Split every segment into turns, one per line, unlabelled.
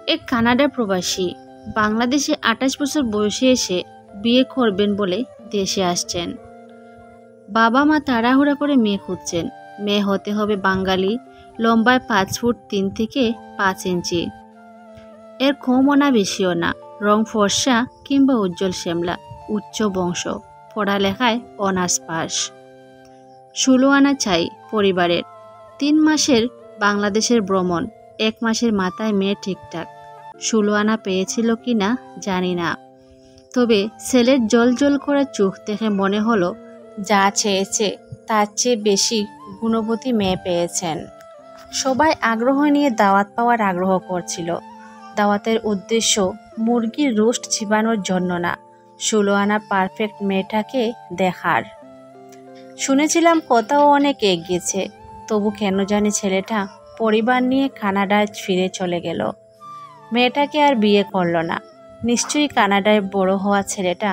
এক কানাডার প্রবাসী বাংলাদেশে ২৮ বছর বয়সে এসে বিয়ে করবেন বলে দেশে আসছেন। বাবা মা তাড়াহুড়া করে মেয়ে খুঁজছেন। মেয়ে হতে হবে বাঙালি, লম্বায় ৫ ফুট ৩ থেকে ৫ ইঞ্চি, এর কমও না বেশিও না, রং ফর্সা কিংবা উজ্জ্বল শ্যামলা, উচ্চ বংশ, পড়ালেখায় অনার্স পাস। ১৬ আনা চাই পরিবারের। ৩ মাসের বাংলাদেশের ভ্রমণ, ১ মাসের মাথায় মেয়ে ঠিকঠাক। ১৬ আনা পেয়েছিল কিনা জানি না, তবে ছেলের জল করা চোখ দেখে মনে হলো যা চেয়েছে তার চেয়ে বেশি গুণবতী মেয়ে পেয়েছেন। সবাই আগ্রহ নিয়ে দাওয়াত পাওয়ার আগ্রহ করছিল। দাওয়াতের উদ্দেশ্য মুরগির রোস্ট চিবানোর জন্য না, ১৬ আনা পারফেক্ট মেয়েটাকে দেখার। শুনেছিলাম কথাও অনেক এগিয়েছে, তবু কেন জানি ছেলেটা পরিবার নিয়ে কানাডায় ফিরে চলে গেল। মেয়েটাকে আর বিয়ে করল না। নিশ্চয়ই কানাডায় বড় হওয়া ছেলেটা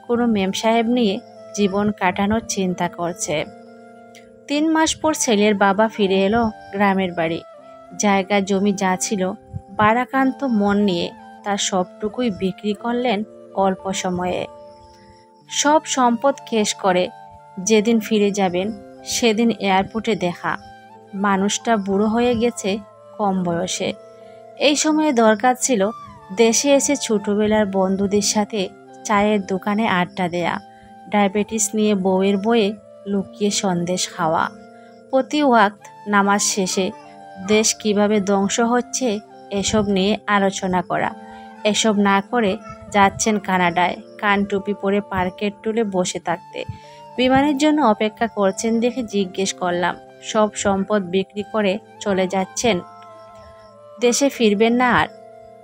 কোনো মেম সাহেব নিয়ে জীবন কাটানোর চিন্তা করছে। ৩ মাস পর ছেলের বাবা ফিরে এলো গ্রামের বাড়ি। জায়গা জমি যা ছিল বারাকান্ত মন নিয়ে তার সবটুকুই বিক্রি করলেন অল্প সময়ে। সব সম্পদ কেশ করে যেদিন ফিরে যাবেন সেদিন এয়ারপোর্টে দেখা, মানুষটা বুড়ো হয়ে গেছে কম বয়সে। এই সময়ে দরকার ছিল দেশে এসে ছোটবেলার বন্ধুদের সাথে চায়ের দোকানে আড্ডা দেয়া, ডায়াবেটিস নিয়ে বউয়ের বয়ে লুকিয়ে সন্দেশ খাওয়া, প্রতি ওয়াক্ত নামাজ শেষে দেশ কিভাবে ধ্বংস হচ্ছে এসব নিয়ে আলোচনা করা। এসব না করে যাচ্ছেন কানাডায় কান টুপি পরে পার্কের টুলে বসে থাকতে। বিমানের জন্য অপেক্ষা করছেন দেখে জিজ্ঞেস করলাম, সব সম্পদ বিক্রি করে চলে যাচ্ছেন, দেশে ফিরবেন না আর?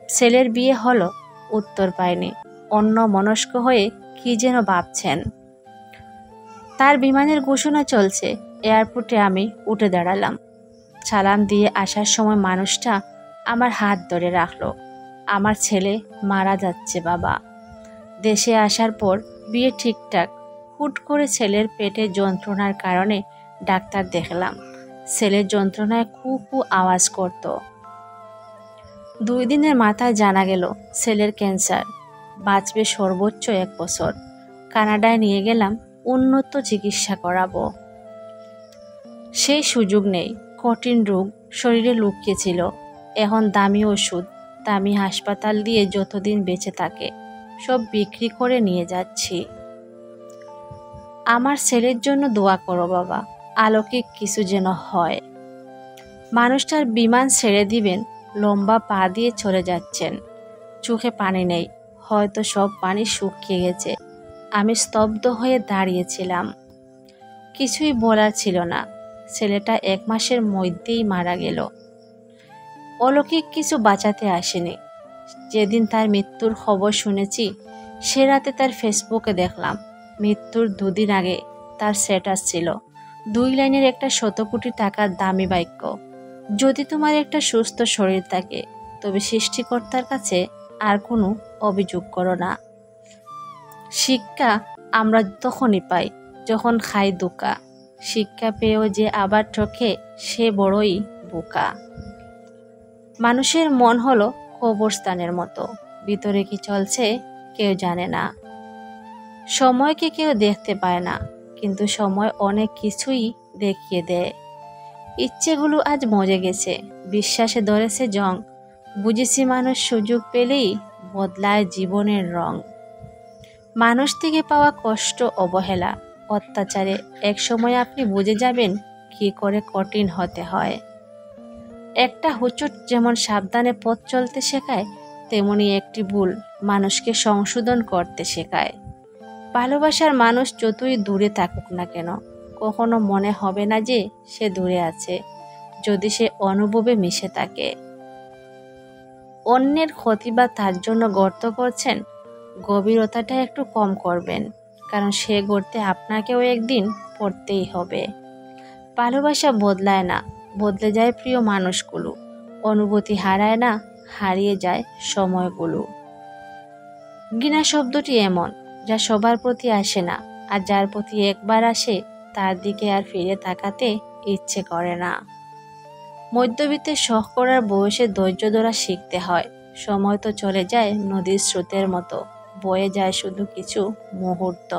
ছেলের বিয়ে হলো, উত্তর পায়নি। অন্য মনস্ক হয়ে কি যেন ভাবছেন। তার বিমানের ঘোষণা চলছে। এয়ারপোর্টে আমি উঠে দাঁড়ালাম। সালাম দিয়ে আসার সময় মানুষটা আমার হাত ধরে রাখলো। আমার ছেলে মারা যাচ্ছে বাবা। দেশে আসার পর বিয়ে ঠিকঠাক। হুট করে ছেলের পেটে যন্ত্রণার কারণে ডাক্তার দেখলাম। ছেলের যন্ত্রণায় কু কু আওয়াজ করত। ২ দিনের মাথায় জানা গেল ছেলের ক্যান্সার, বাঁচবে সর্বোচ্চ ১ বছর। কানাডায় নিয়ে গেলাম উন্নত চিকিৎসা করাবো। সেই সুযোগ নেই। কঠিন রোগ শরীরে লুকিয়েছিল। এখন দামি ওষুধ, দামি হাসপাতাল দিয়ে যতদিন বেঁচে থাকে সব বিক্রি করে নিয়ে যাচ্ছি। আমার ছেলের জন্য দোয়া করো বাবা, অলৌকিক কিছু যেন হয়। মানুষটার বিমান ছেড়ে দিবেন, লম্বা পা দিয়ে চলে যাচ্ছেন। চোখে পানি নেই, হয়তো সব পানি শুকিয়ে গেছে। আমি স্তব্ধ হয়ে দাঁড়িয়েছিলাম। কিছুই বলার ছিল না। ছেলেটা ১ মাসের মধ্যেই মারা গেল। অলৌকিক কিছু বাঁচাতে আসেনি। যেদিন তার মৃত্যুর খবর শুনেছি সে রাতে তার ফেসবুকে দেখলাম মৃত্যুর ২ দিন আগে তার স্ট্যাটাস ছিল ২ লাইনের একটা ১০০ কোটি টাকার দামি বাক্য, যদি তোমার একটা সুস্থ শরীর থাকে তবে সৃষ্টিকর্তার কাছে আর কোনো অভিযোগ করো না। শিক্ষা আমরা তখনই পাই যখন খাই ধোঁকা। শিক্ষা পেয়েও যে আবার ঠকে সে বড়ই বোকা। মানুষের মন হলো কবরস্থানের মতো, ভিতরে কি চলছে কেউ জানে না। সময়কে কেউ দেখতে পায় না, কিন্তু সময় অনেক কিছুই দেখিয়ে দেয়। ইচ্ছেগুলো আজ মরে গেছে, বিশ্বাসে ধরেছে জং। বুঝেছি মানুষ সুযোগ পেলেই বদলায় জীবনের রং। মানুষ থেকে পাওয়া কষ্ট, অবহেলা, অত্যাচারে এক সময় আপনি বুঝে যাবেন কি করে কঠিন হতে হয়। একটা হোঁচট যেমন সাবধানে পথ চলতে শেখায়, তেমনি একটি ভুল মানুষকে সংশোধন করতে শেখায়। ভালোবাসার মানুষ যতই দূরে থাকুক না কেন, কখনো মনে হবে না যে সে দূরে আছে, যদি সে অনুভবে মিশে থাকে। অন্যের ক্ষতি বা তার জন্য গর্ত করছেন, গভীরতাটা একটু কম করবেন, কারণ সে গর্তে আপনাকেও একদিন পড়তেই হবে। ভালোবাসা বদলায় না, বদলে যায় প্রিয় মানুষগুলো। অনুভূতি হারায় না, হারিয়ে যায় সময়গুলো। ঘৃণা শব্দটি এমন যা সবার প্রতি আসে না, আর যার প্রতি একবার আসে তার দিকে আর ফিরে তাকাতে ইচ্ছে করে না। মধ্যবিত্তের শখ করার বয়সে ধৈর্য ধরা শিখতে হয়। সময় তো চলে যায় নদীর স্রোতের মতো, বয়ে যায় শুধু কিছু মুহূর্ত।